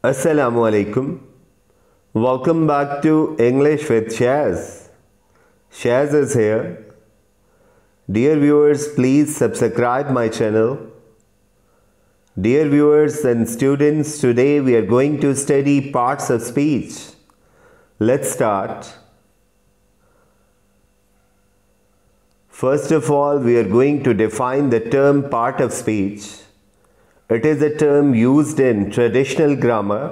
Assalamu alaikum. Welcome back to English with Shaz. Shaz is here. Dear viewers, please subscribe my channel. Dear viewers and students, today we are going to study parts of speech. Let's start. First of all, we are going to define the term part of speech. It is a term used in traditional grammar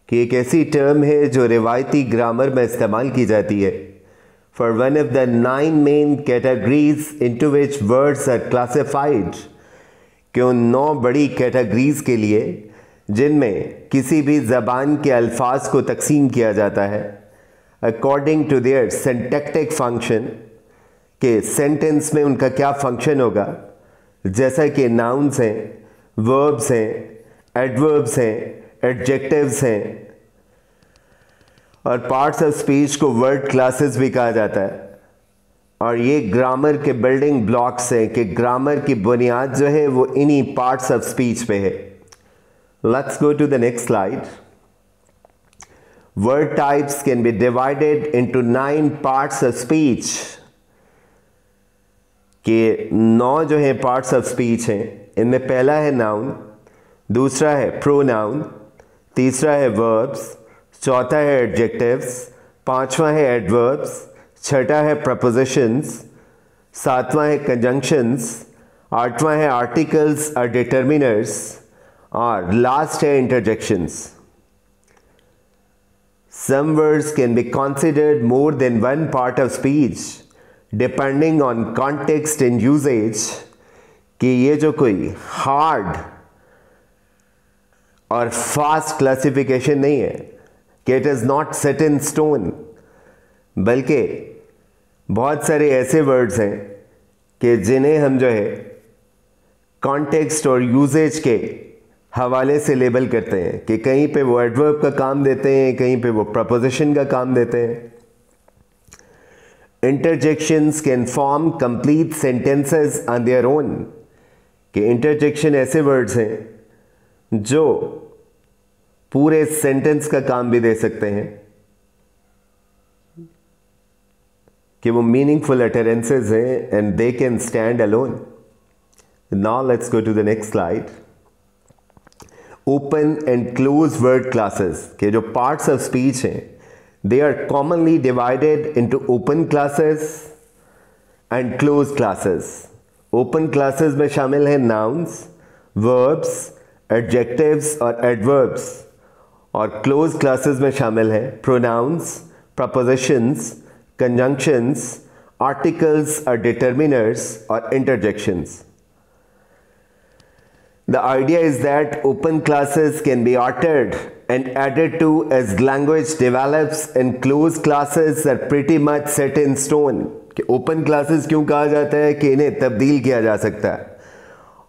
कि एक ऐसी term है जो रिवायती grammar में इस्तेमाल की जाती है for one of the 9 main categories into which words are classified कि उन 9 बड़ी कैटेगरीज के लिए जिनमें किसी भी ज़बान के अल्फाज को तकसीम किया जाता है according to their syntactic function कि सेंटेंस में उनका क्या फंक्शन होगा, जैसा कि नाउन्स हैं, वर्ब्स हैं, एडवर्ब्स हैं, एडजेक्टिव्स हैं और पार्ट्स ऑफ स्पीच को वर्ड क्लासेस भी कहा जाता है। और ये ग्रामर के बिल्डिंग ब्लॉक्स हैं कि ग्रामर की बुनियाद जो है वो इन्हीं पार्ट्स ऑफ स्पीच पे है। Let's go to the next slide. Word types can be divided into 9 parts of speech कि 9 जो है पार्ट्स ऑफ स्पीच हैं। इनमें पहला है नाउन, दूसरा है प्रोनाउन, तीसरा है वर्ब्स, चौथा है एडजेक्टिव्स, पांचवा है एडवर्ब्स, छठा है प्रपोजिशंस, सातवां है कंजंक्शंस, आठवां है आर्टिकल्स और डिटर्मिनर्स और लास्ट है interjections. Some words can be considered more than one part of speech depending on context and usage कि ये जो कोई हार्ड और फास्ट क्लासिफिकेशन नहीं है कि it is not set in stone, बल्कि बहुत सारे ऐसे वर्ड्स हैं कि जिन्हें हम जो है कॉन्टेक्स्ट और यूजेज के हवाले से लेबल करते हैं कि कहीं पे वो एडवर्ब का काम देते हैं, कहीं पे वो प्रपोजिशन का काम देते हैं। Interjections can form complete sentences on their own कि इंटरजेक्शन ऐसे वर्ड्स हैं जो पूरे सेंटेंस का काम भी दे सकते हैं कि वो मीनिंगफुल अटरेंसेस हैं and they can stand alone. Now let's go to the next slide. Open and close word classes के जो पार्ट्स ऑफ स्पीच हैं they are commonly divided into open classes and close classes. Open classes में शामिल हैं nouns, verbs, adjectives और adverbs और close classes में शामिल हैं प्रोनाउंस, प्रपोजिशंस, कंजंक्शंस, आर्टिकल्स और डिटर्मिनर्स और interjections. The idea is that open classes can be altered and added to as language develops and closed classes are pretty much set in stone। कि open classes क्यों कहा जाता है कि इन्हें तब्दील किया जा सकता है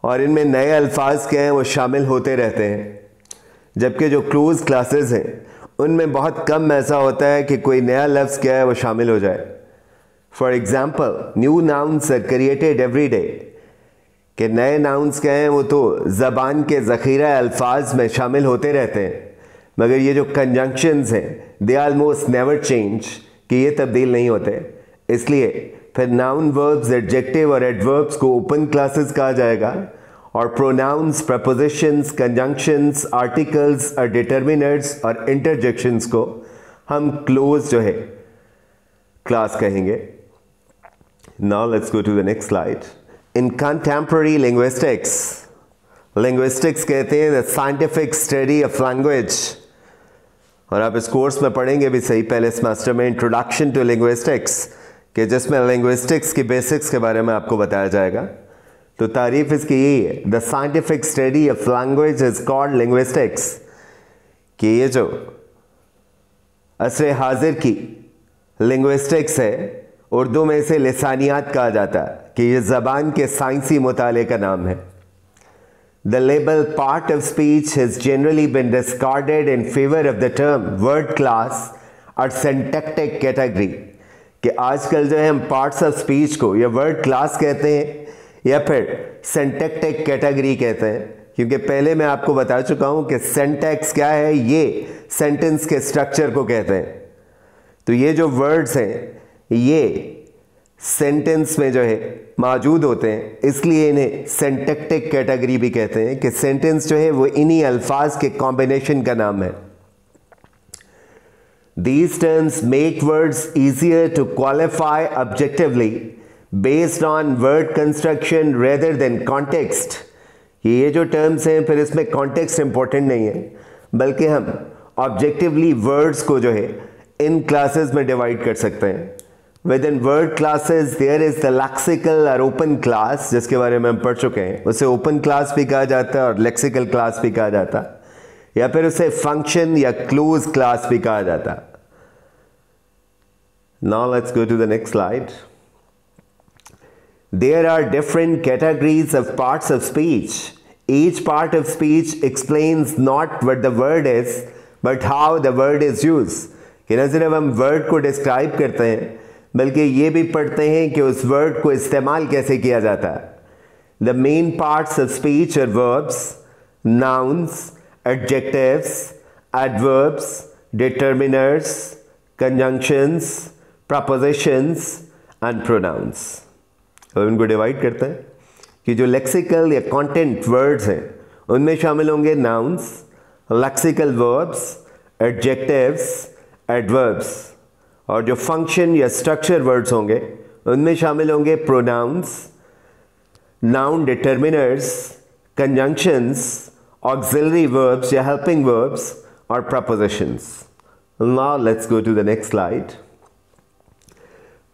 और इनमें नए अल्फाज क्या हैं वो शामिल होते रहते हैं, जबकि जो क्लोज क्लासेस हैं उनमें बहुत कम ऐसा होता है कि कोई नया लफ्ज़ क्या है वो शामिल हो जाए। For example, new nouns are created every day कि नए नाउन्स क्या हैं वो तो ज़बान के ज़ख़ीरा अल्फाज में शामिल होते रहते हैं, मगर ये जो कंजंक्शंस हैं दे ऑलमोस्ट नेवर चेंज कि ये तब्दील नहीं होते। इसलिए फिर नाउन, वर्ब्स, एडजेक्टिव और एडवर्ब्स को ओपन क्लासेस कहा जाएगा और प्रोनाउंस, प्रपोजिशंस, कंजंक्शंस, आर्टिकल्स और डिटर्मिनर्स और इंटरजेक्शंस को हम क्लोज जो है क्लास कहेंगे। Now let's go to the next slide. In contemporary linguistics कहते हैं the scientific study of language, और आप इस कोर्स में पढ़ेंगे भी सही पहले सेमेस्टर में इंट्रोडक्शन टू लिंग्विस्टिक्स कि जिसमें लिंग्विस्टिक्स की बेसिक्स के बारे में आपको बताया जाएगा। तो तारीफ इसकी यही है, the scientific study of language is called linguistics कि ये जो असर हाजिर की लिंग्विस्टिक्स है उर्दू में इसे लिसानियात कहा जाता है कि ये ज़बान के साइंसी मुताले का नाम है। The label part of speech has generally been discarded in favor of the term word class or syntactic category कि आजकल जो है हम पार्ट्स ऑफ स्पीच को या वर्ड क्लास कहते हैं या फिर सिंटैक्टिक कैटेगरी कहते हैं क्योंकि पहले मैं आपको बता चुका हूं कि सिंटैक्स क्या है, ये सेंटेंस के स्ट्रक्चर को कहते हैं। तो ये जो वर्ड्स हैं ये सेंटेंस में जो है मौजूद होते हैं, इसलिए इन्हें सिंटैक्टिक कैटेगरी भी कहते हैं कि सेंटेंस जो है वो इन्हीं अल्फाज के कॉम्बिनेशन का नाम है। These terms make words easier to qualify objectively based on word construction rather than context। ये जो terms हैं फिर इसमें context important नहीं है, बल्कि हम objectively words को जो है इन classes में divide कर सकते हैं। Within word classes there is the lexical or open class, जिसके बारे में हम पढ़ चुके हैं। उसे open class भी कहा जाता है और lexical class भी कहा जाता है, या फिर उसे फंक्शन या क्लोज क्लास भी कहा जाता है। Now let's go to the next slide. There are different categories of parts of speech. Each part of speech explains not what the word is, but how the word is used. कि न सिर्फ हम word को describe करते हैं, बल्कि ये भी पढ़ते हैं कि उस वर्ड को इस्तेमाल कैसे किया जाता है। The main parts of speech are verbs, nouns, adjectives, adverbs, determiners, conjunctions, prepositions and pronouns। अब इनको डिवाइड करते हैं कि जो लेक्सिकल या कंटेंट वर्ड्स हैं उनमें शामिल होंगे nouns, lexical verbs, adjectives, adverbs, और जो फंक्शन या स्ट्रक्चर वर्ड्स होंगे उनमें शामिल होंगे pronouns, noun determiners, conjunctions, auxiliary verbs या हेल्पिंग वर्ब्स और prepositions. Now let's go to the next slide.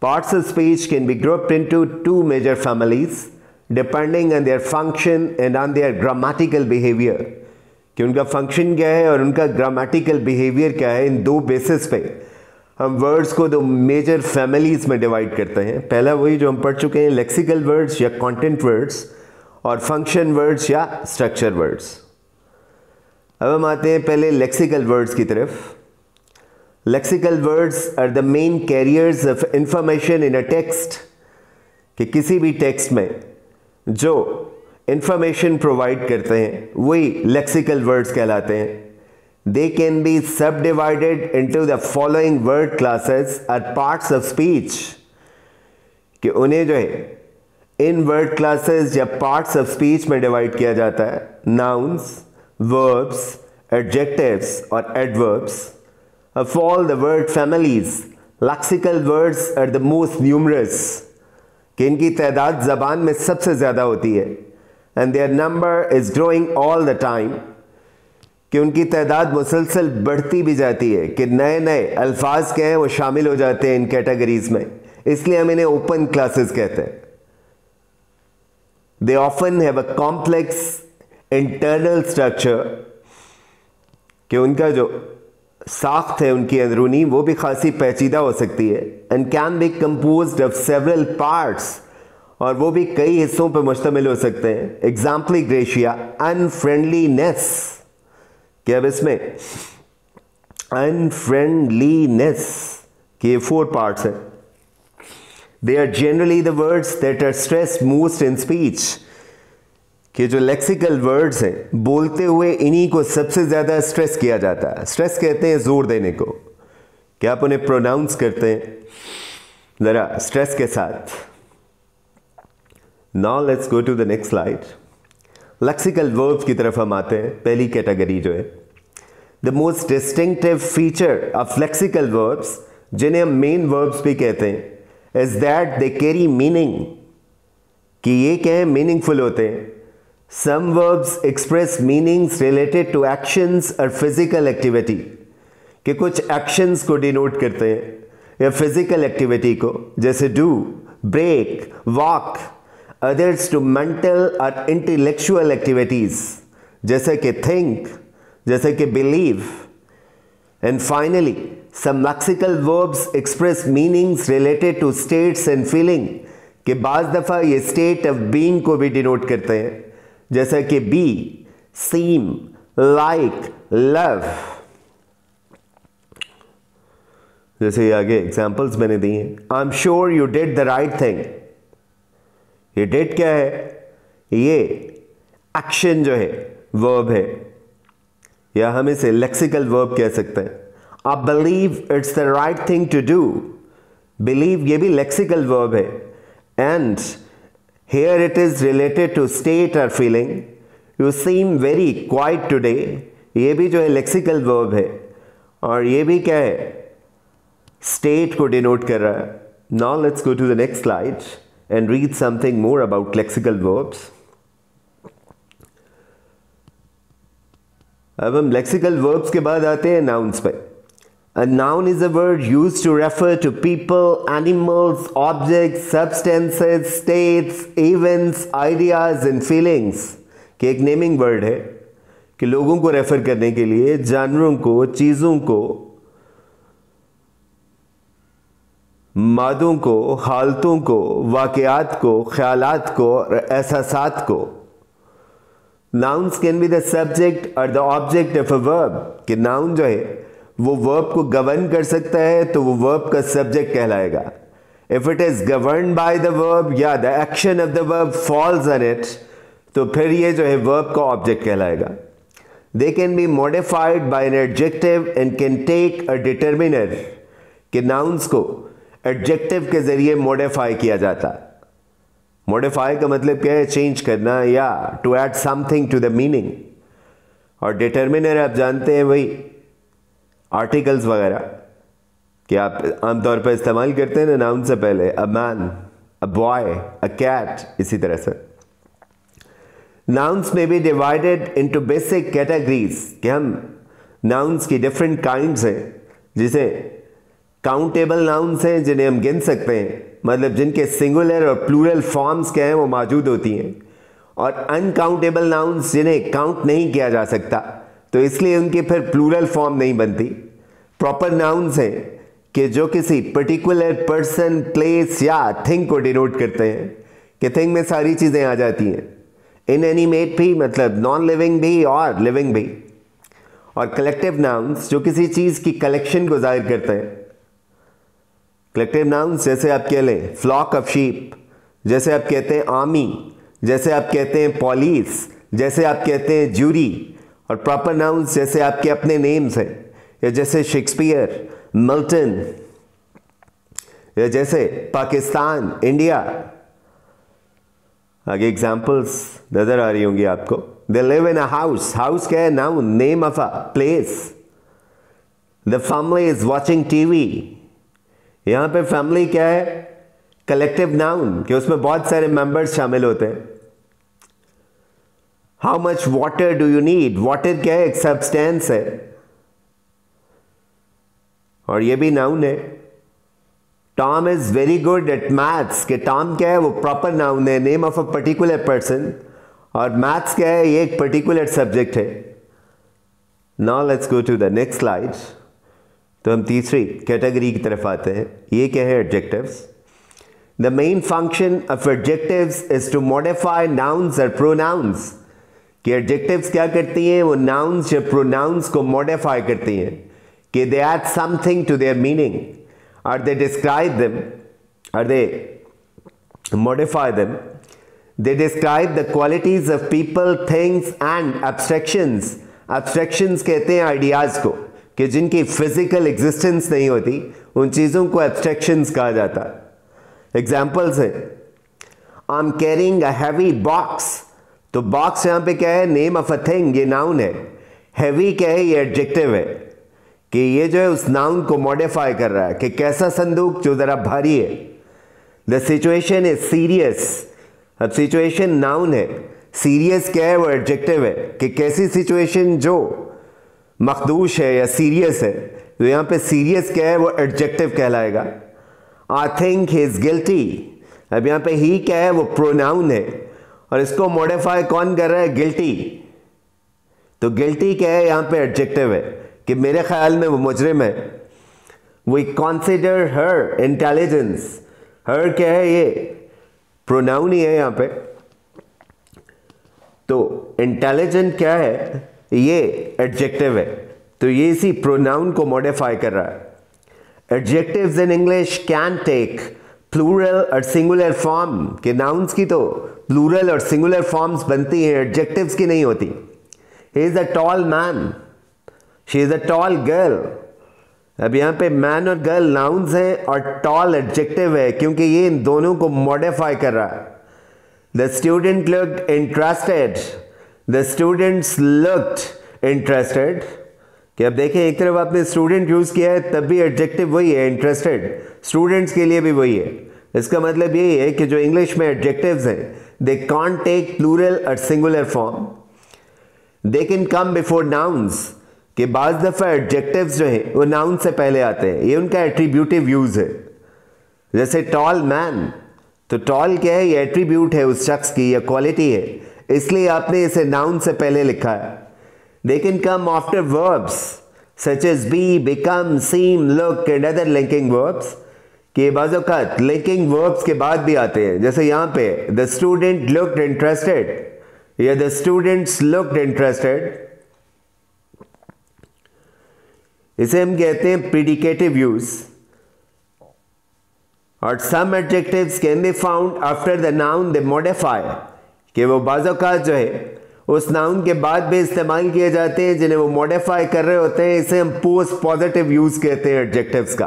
Parts of speech can be grouped into two major families depending on their function and on their grammatical behavior। कि उनका function क्या है और उनका grammatical behaviour क्या है, इन दो बेसिस पे हम वर्ड्स को दो मेजर फैमिलीज में डिवाइड करते हैं। पहला वही जो हम पढ़ चुके हैं, लेक्सिकल वर्ड्स या कंटेंट वर्ड्स, और फंक्शन वर्ड्स या स्ट्रक्चर वर्ड्स। अब हम आते हैं पहले लेक्सिकल वर्ड्स की तरफ। Lexical words are the main carriers of information in a text। कि किसी भी टेक्स्ट में जो इंफॉर्मेशन प्रोवाइड करते हैं वही लेक्सिकल वर्ड्स कहलाते हैं। They can be subdivided into the following word classes or parts of speech। कि उन्हें जो है इन वर्ड क्लासेस या पार्ट्स ऑफ स्पीच में डिवाइड किया जाता है। नाउन्स, वर्ब्स, एडजेक्टिव्स और adverbs. Of all the word families, lexical words are the most numerous। कि इनकी तादाद ज़बान में सबसे ज़्यादा होती है। And their number is growing all the time। कि उनकी तादाद मुसलसल बढ़ती भी जाती है, कि नए नए अल्फाज के हैं वो शामिल हो जाते हैं इन कैटेगरीज में, इसलिए हम इन्हें ओपन क्लासेस कहते हैं। They often have a complex internal structure। कि उनका जो साख्त है उनकी अंदरूनी वो भी खासी पेचीदा हो सकती है। And can be composed of several parts, और वो भी कई हिस्सों पर मुश्तमिल हो सकते हैं। एग्जाम्पल ग्रेशिया, अनफ्रेंडलीनेस। कि अब इसमें अनफ्रेंडलीनेस के 4 पार्ट्स हैं। They are generally the words that are stressed most in speech. कि जो लेक्सिकल वर्ड्स हैं बोलते हुए इन्हीं को सबसे ज़्यादा स्ट्रेस किया जाता है। स्ट्रेस कहते हैं जोर देने को, कि आप उन्हें प्रोनाउंस करते हैं ज़रा स्ट्रेस के साथ। Now let's go to the next slide. Lexical verbs की तरफ हम आते हैं। पहली कैटेगरी जो है the most distinctive feature of lexical verbs, जिन्हें हम मेन वर्ब्स भी कहते हैं, is that they carry meaning. कि ये क्या है, मीनिंगफुल होते हैं। Some verbs express meanings related to actions or physical activity। कि कुछ actions को denote करते हैं या physical activity को, जैसे do, break, walk। Others to mental or intellectual activities, जैसे कि think, जैसे कि believe। And finally, some lexical verbs express meanings related to states and feeling। कि बाज़ दफ़ा ये state of being को भी denote करते हैं, जैसा कि बी, सीम, लाइक, लव। जैसे ये आगे एग्जाम्पल्स मैंने दी हैं। I am sure you did the right thing. ये डिड क्या है, ये एक्शन जो है वर्ब है, या हम इसे लेक्सिकल वर्ब कह सकते हैं. I believe it's the right thing to do. Believe ये भी लेक्सिकल वर्ब है. And here it is related to state or feeling. You seem very quiet today. ये भी जो है लेक्सिकल वर्ब है, और ये भी क्या है, स्टेट को डिनोट कर रहा है. Now let's go to the next slide and read something more about lexical verbs. अब हम लेक्सिकल वर्ब्स के बाद आते हैं नाउन्स पे. A noun is a word used to refer to people, animals, objects, substances, states, events, ideas and feelings. कि एक naming word है कि लोगों को रेफर करने के लिए जानवरों को, चीज़ों को, मादों को, हालतों को, वाक़यात को, ख्यालात को और एहसासात को. Nouns can be the subject or the object of a verb. कि नाउन जो है वो वर्ब को गवर्न कर सकता है, तो वो वर्ब का सब्जेक्ट कहलाएगा. If it is govern by the verb या the action of the verb falls on it, तो फिर ये जो है वर्ब का ऑब्जेक्ट कहलाएगा. They can be modified by an adjective and can take a determiner. कि नाउन्स को एडजेक्टिव के जरिए मॉडिफाई किया जाता. मॉडिफाई का मतलब क्या है, चेंज करना या to add something to the meaning. और डिटर्मिनर आप जानते हैं वही आर्टिकल्स वगैरह कि आप आमतौर पर इस्तेमाल करते हैं ना नाउन से पहले. A man, a boy, a cat, इसी तरह से. नाउन्स में be divided into basic categories. कि हम नाउन्स की डिफरेंट काइंड्स हैं, जिसे काउंटेबल नाउन्स हैं जिन्हें हम गिन सकते हैं, मतलब जिनके सिंगुलर और प्लूरल फॉर्म्स क्या हैं वो मौजूद होती हैं. और अनकाउंटेबल नाउन्स जिन्हें काउंट नहीं किया जा सकता, तो इसलिए उनकी फिर प्लूरल फॉर्म नहीं बनती. प्रॉपर नाउन्स हैं कि जो किसी पर्टिकुलर पर्सन, प्लेस या थिंग को डिनोट करते हैं. कि थिंग में सारी चीज़ें आ जाती हैं. इनएनिमेट भी मतलब नॉन लिविंग भी और लिविंग भी. और कलेक्टिव नाउन्स जो किसी चीज़ की कलेक्शन को जाहिर करते हैं. कलेक्टिव नाउन्स जैसे आप कह लें फ्लॉक ऑफ शीप, जैसे आप कहते हैं आर्मी, जैसे आप कहते हैं पुलिस, जैसे आप कहते हैं ज्यूरी. और प्रॉपर नाउन्स जैसे आपके अपने नेम्स हैं, या जैसे शेक्सपियर, मिल्टन, या जैसे पाकिस्तान, इंडिया. आगे एग्जाम्पल्स नजर आ रही होंगी आपको. They live in a house. House क्या है, noun, name of a place. The family is watching TV. यहां पे फैमिली क्या है, कलेक्टिव नाउन कि उसमें बहुत सारे मेंबर्स शामिल होते हैं. How much water do you need. Water क्या है, एक सब्सटेंस है, और ये भी नाउन है. Tom is very good at maths. कि टॉम क्या है, वो प्रॉपर नाउन है, name of a particular person. और मैथ्स क्या है, ये एक पर्टिकुलर सब्जेक्ट है. Now let's go to the next slide. तो हम तीसरी कैटेगरी की तरफ आते हैं. ये क्या है, adjectives. The main function of adjectives is to modify nouns और प्रोनाउंस. कि एडजेक्टिव्स क्या करती हैं, वो नाउन्स या प्रोनाउंस को मॉडिफाई करती हैं. कि they add something to their meaning, और दे डिस्क्राइब देम, और they modify them. They describe the qualities of people, things and abstractions. Abstractions कहते हैं आइडियाज को कि जिनकी फिजिकल एग्जिस्टेंस नहीं होती, उन चीज़ों को एब्स्ट्रैक्शंस कहा जाता है. एग्जाम्पल्स हैं, I am carrying a heavy box. तो बॉक्स यहां पे क्या है, नेम ऑफ अ थिंग, ये नाउन है. हैवी क्या है, ये एडजेक्टिव है कि ये जो है उस नाउन को मॉडिफाई कर रहा है कि कैसा संदूक जो जरा भारी है. The situation is serious. अब सिचुएशन नाउन है, सीरियस क्या है, वो एडजेक्टिव है कि कैसी सिचुएशन जो मखदूश है या सीरियस है. तो यहां पे सीरियस क्या है, वो एडजेक्टिव कहलाएगा. I think he is guilty. अब यहां पे ही क्या है, वो प्रोनाउन है, और इसको मॉडिफाई कौन कर रहा है, गिल्टी. तो गिल्टी क्या है, यहां पे एडजेक्टिव है कि मेरे ख्याल में वो मुजरिम है. We consider her intelligence. Her क्या है, ये प्रोनाउन ही है यहां पे. तो इंटेलिजेंट क्या है, ये एडजेक्टिव है. तो ये इसी प्रोनाउन को मॉडिफाई कर रहा है. Adjectives in English can take plural और सिंगुलर फॉर्म के नाउन्स की तो प्लूरल और सिंगुलर फॉर्म्स बनती हैं, एडजेक्टिव्स की नहीं होती। He is a tall man, she is a tall girl. अब यहाँ पे मैन और गर्ल नाउन्स हैं और टॉल एडजेक्टिव है, क्योंकि ये इन दोनों को मॉडिफाई कर रहा है। The student looked interested, the students looked interested. कि अब देखें, एक तरफ आपने स्टूडेंट यूज किया है, तब भी एडजेक्टिव वही है, इंटरेस्टेड। स्टूडेंट्स के लिए भी वही है। इसका मतलब यही है कि जो इंग्लिश में एडजेक्टिव्स हैं, दे कांट टेक प्लूरल और singular form, they can come before nouns. कि बाज दफा एडजेक्टिव्स जो हैं वो नाउन से पहले आते हैं, ये उनका एट्रीब्यूटिव यूज है। जैसे टॉल मैन, तो टॉल क्या है, ये एट्रीब्यूट है उस शख्स की या क्वालिटी है, इसलिए आपने इसे नाउन से पहले लिखा है। They can come after verbs such as be, become, seem, look and other linking verbs. कि बाज़ औक़ात linking verbs के बाद भी आते हैं, जैसे यहाँ पे the student looked interested या the students looked interested। इसे हम कहते हैं predicative use। और some adjectives can be found after the noun they modify, कि वो बाज़ औक़ात जो है उस नाउन के बाद भी इस्तेमाल किए जाते हैं जिन्हें वो मॉडिफाई कर रहे होते हैं। इसे हम पोस्ट पॉजिटिव यूज कहते हैं एडजेक्टिव्स का।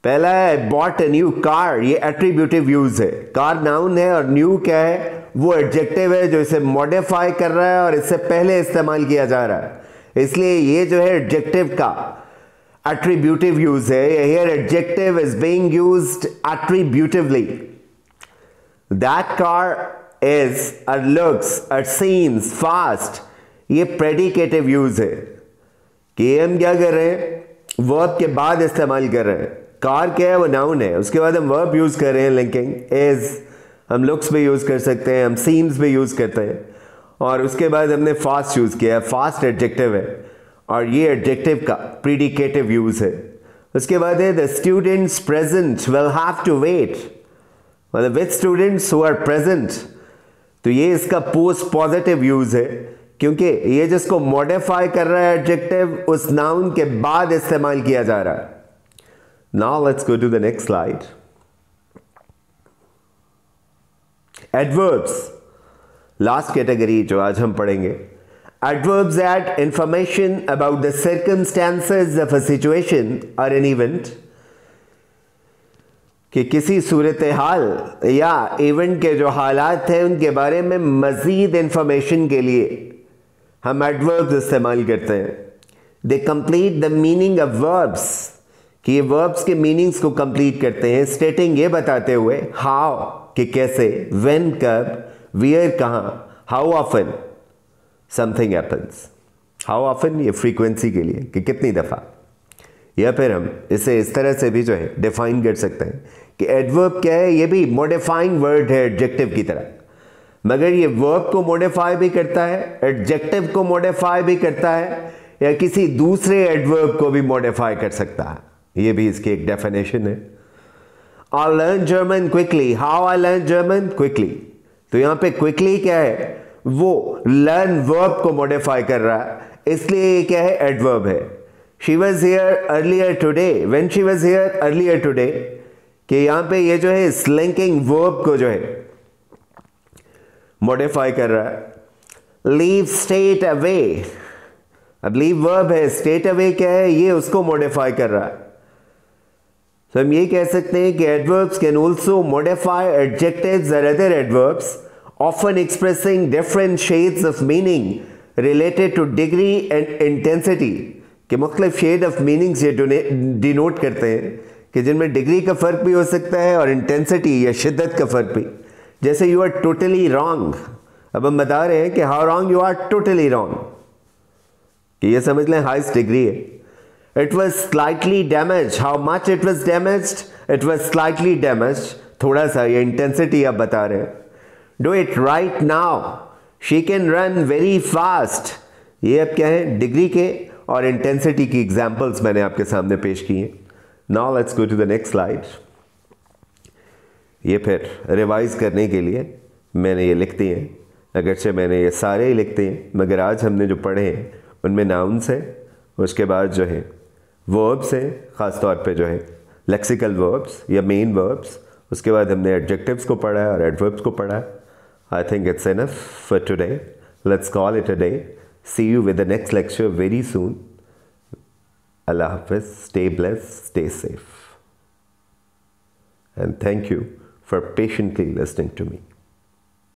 पहला है बॉट अ न्यू कार, ये एट्रीब्यूटिव यूज है। कार नाउन है और न्यू क्या है, वो एडजेक्टिव है जो इसे मॉडिफाई कर रहा है और इससे पहले इस्तेमाल किया जा रहा है, इसलिए ये जो है एडजेक्टिव का एट्रीब्यूटिव यूज है। Here adjective is being used attributively. That car is or looks or seems fast, ये प्रेडिकेटिव यूज है कि हम क्या कर रहे हैं, वर्ब के बाद इस्तेमाल कर रहे हैं। कार क्या है, वो नाउन है, उसके बाद हम वर्ब यूज कर रहे हैं लिंकिंग। इज हम लुक्स भी यूज कर सकते हैं, हम सीम्स भी यूज करते हैं, और उसके बाद हमने फास्ट यूज किया है। फास्ट एडजेक्टिव है और ये एडजेक्टिव का प्रेडिकेटिव यूज है। उसके बाद है the students present will have to wait, मतलब with students who are present, तो ये इसका पोस्ट पॉजिटिव यूज है, क्योंकि ये जिसको मॉडिफाई कर रहा है एडजेक्टिव उस नाउन के बाद इस्तेमाल किया जा रहा है। Now let's go to the next slide. Adverbs, last category जो आज हम पढ़ेंगे। Adverbs add information about the circumstances of a situation और एन इवेंट, कि किसी सूरत हाल या इवेंट के जो हालात हैं उनके बारे में मज़ीद इंफॉर्मेशन के लिए हम एडवर्ब्स इस्तेमाल करते हैं। They complete the meaning of verbs, कि ये वर्ब्स के मीनिंग्स को कंप्लीट करते हैं, स्टेटिंग ये बताते हुए हाउ कि कैसे, व्हेन कब, वेयर कहाँ, how often something happens. How often ये फ्रीक्वेंसी के लिए कि कितनी दफ़ा, या फिर हम इसे इस तरह से भी जो है डिफाइन कर सकते हैं कि एडवर्ब क्या है, ये भी मॉडिफाइंग वर्ड है एडजेक्टिव की तरह, मगर ये वर्ब को मॉडिफाई भी करता है, एडजेक्टिव को मॉडिफाई भी करता है, या किसी दूसरे एडवर्ब को भी मॉडिफाई कर सकता है। ये भी इसकी एक डेफिनेशन है। I learn German quickly, how I learn German quickly, तो यहां पे क्विकली क्या है, वो लर्न वर्ब को मॉडिफाई कर रहा है, इसलिए ये क्या है, एडवर्ब है। She was here earlier today, when she was here earlier today, कि यहां पे ये जो है स्लिंकिंग वर्ब को जो है मॉडिफाई कर रहा है। लीव स्टेट अवे, अब लीव वर्ब है, स्टेट अवे क्या है, ये उसको मॉडिफाई कर रहा है। तो हम ये कह सकते हैं कि adverbs can also modify adjectives और other adverbs, often expressing different shades of meaning related to degree and intensity, कि मुख्तलिफ शेड ऑफ मीनिंग्स ये डिनोट करते हैं कि जिनमें डिग्री का फ़र्क भी हो सकता है और इंटेंसिटी या शिद्दत का फ़र्क भी। जैसे यू आर टोटली रॉन्ग, अब हम बता रहे हैं कि how wrong, you are totally wrong, कि ये समझ लें हाईएस्ट डिग्री है। It was slightly damage, how much it was damaged, it was slightly damaged, थोड़ा सा, ये इंटेंसिटी आप बता रहे हैं। Do it right now, she can run very fast, ये अब क्या है, डिग्री के और इंटेंसिटी की एग्जाम्पल्स मैंने आपके सामने पेश किए। Now let's go to the next slide. ये फिर रिवाइज करने के लिए मैंने ये लिख दिए हैं, अगरचे मैंने ये सारे ही लिखते हैं, मगर आज हमने जो पढ़े हैं उनमें नाउन्स है, उसके बाद जो है वर्ब्स हैं, ख़ास तौर पे जो है लेक्सिकल वर्ब्स या मेन वर्ब्स, उसके बाद हमने एडजेक्टिव्स को पढ़ा है और एडवर्ब्स को पढ़ा है. I think it's enough for today. Let's call it a day. See you with the next lecture very soon. Allah Hafiz. Stay blessed, stay safe. And thank you for patiently listening to me.